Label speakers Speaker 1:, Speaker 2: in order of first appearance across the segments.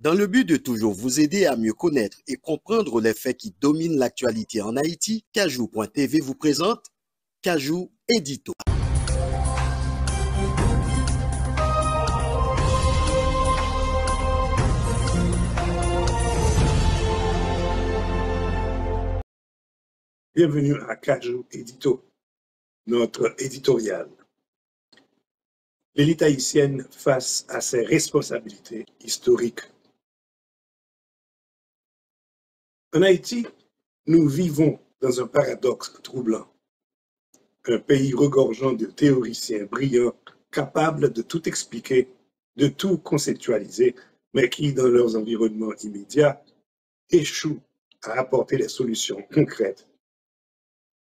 Speaker 1: Dans le but de toujours vous aider à mieux connaître et comprendre les faits qui dominent l'actualité en Haïti, Kajou.tv vous présente Kajou Édito.
Speaker 2: Bienvenue à Kajou Édito, notre éditorial. L'élite haïtienne face à ses responsabilités historiques. En Haïti, nous vivons dans un paradoxe troublant. Un pays regorgeant de théoriciens brillants, capables de tout expliquer, de tout conceptualiser, mais qui, dans leurs environnements immédiats, échouent à apporter des solutions concrètes.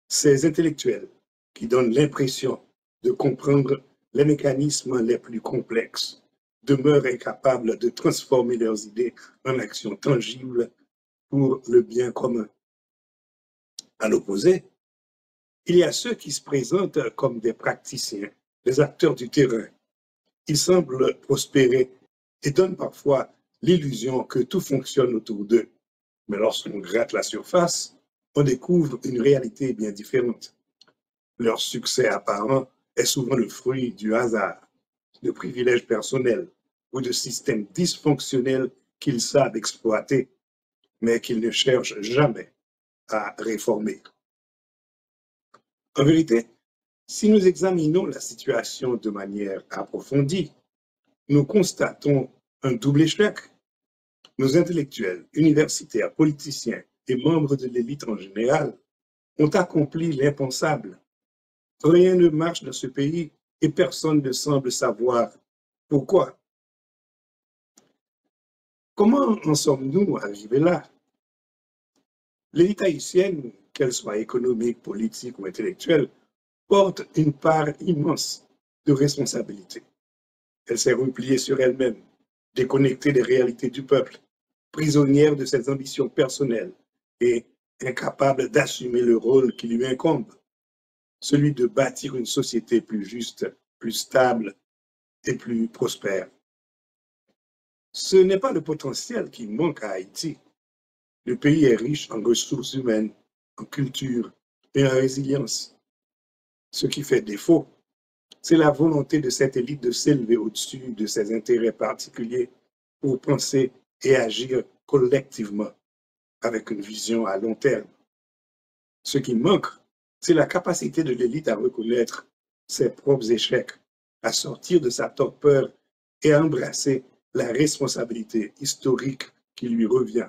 Speaker 2: Ces intellectuels qui donnent l'impression de comprendre les mécanismes les plus complexes demeurent incapables de transformer leurs idées en actions tangibles pour le bien commun. À l'opposé, il y a ceux qui se présentent comme des praticiens, des acteurs du terrain. Ils semblent prospérer et donnent parfois l'illusion que tout fonctionne autour d'eux. Mais lorsqu'on gratte la surface, on découvre une réalité bien différente. Leur succès apparent est souvent le fruit du hasard, de privilèges personnels ou de systèmes dysfonctionnels qu'ils savent exploiter, mais qu'ils ne cherchent jamais à réformer. En vérité, si nous examinons la situation de manière approfondie, nous constatons un double échec. Nos intellectuels, universitaires, politiciens et membres de l'élite en général ont accompli l'impensable. Rien ne marche dans ce pays et personne ne semble savoir pourquoi. Comment en sommes-nous arrivés là? L'élite haïtienne, qu'elle soit économique, politique ou intellectuelle, porte une part immense de responsabilité. Elle s'est repliée sur elle-même, déconnectée des réalités du peuple, prisonnière de ses ambitions personnelles et incapable d'assumer le rôle qui lui incombe, celui de bâtir une société plus juste, plus stable et plus prospère. Ce n'est pas le potentiel qui manque à Haïti. Le pays est riche en ressources humaines, en culture et en résilience. Ce qui fait défaut, c'est la volonté de cette élite de s'élever au-dessus de ses intérêts particuliers pour penser et agir collectivement avec une vision à long terme. Ce qui manque, c'est la capacité de l'élite à reconnaître ses propres échecs, à sortir de sa torpeur et à embrasser la responsabilité historique qui lui revient.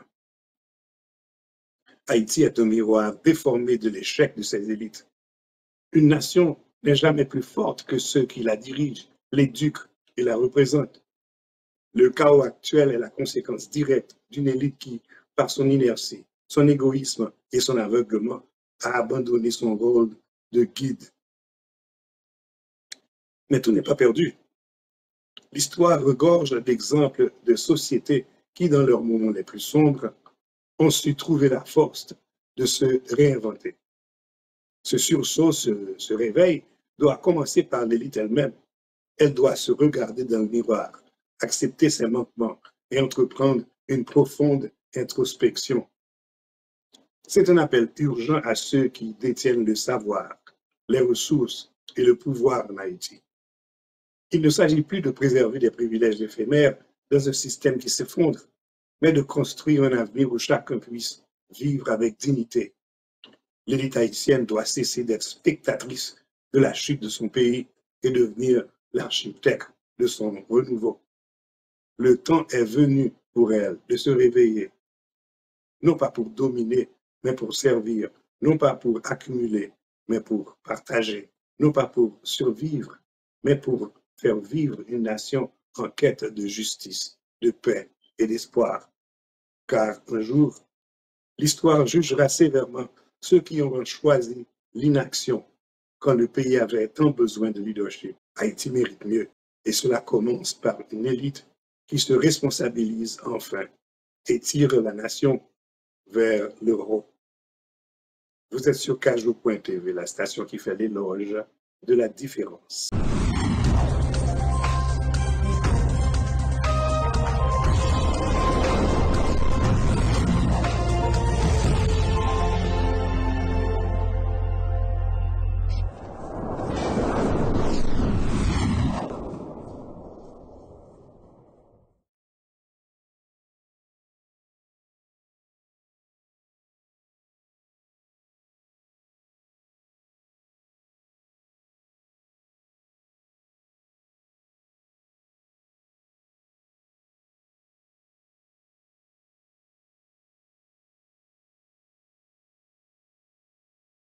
Speaker 2: Haïti est un miroir déformé de l'échec de ses élites. Une nation n'est jamais plus forte que ceux qui la dirigent, l'éduquent et la représentent. Le chaos actuel est la conséquence directe d'une élite qui, par son inertie, son égoïsme et son aveuglement, a abandonné son rôle de guide. Mais tout n'est pas perdu. L'histoire regorge d'exemples de sociétés qui, dans leurs moments les plus sombres, ont su trouver la force de se réinventer. Ce sursaut, ce réveil, doit commencer par l'élite elle-même. Elle doit se regarder dans le miroir, accepter ses manquements et entreprendre une profonde introspection. C'est un appel urgent à ceux qui détiennent le savoir, les ressources et le pouvoir en Haïti. Il ne s'agit plus de préserver des privilèges éphémères dans un système qui s'effondre, mais de construire un avenir où chacun puisse vivre avec dignité. L'élite haïtienne doit cesser d'être spectatrice de la chute de son pays et devenir l'architecte de son renouveau. Le temps est venu pour elle de se réveiller, non pas pour dominer, mais pour servir, non pas pour accumuler, mais pour partager, non pas pour survivre, mais pour faire vivre une nation en quête de justice, de paix et d'espoir. Car un jour, l'histoire jugera sévèrement ceux qui auront choisi l'inaction quand le pays avait tant besoin de leadership. Haïti mérite mieux, et cela commence par une élite qui se responsabilise enfin et tire la nation vers l'euro. Vous êtes sur Kajou.tv, la station qui fait l'éloge de la différence.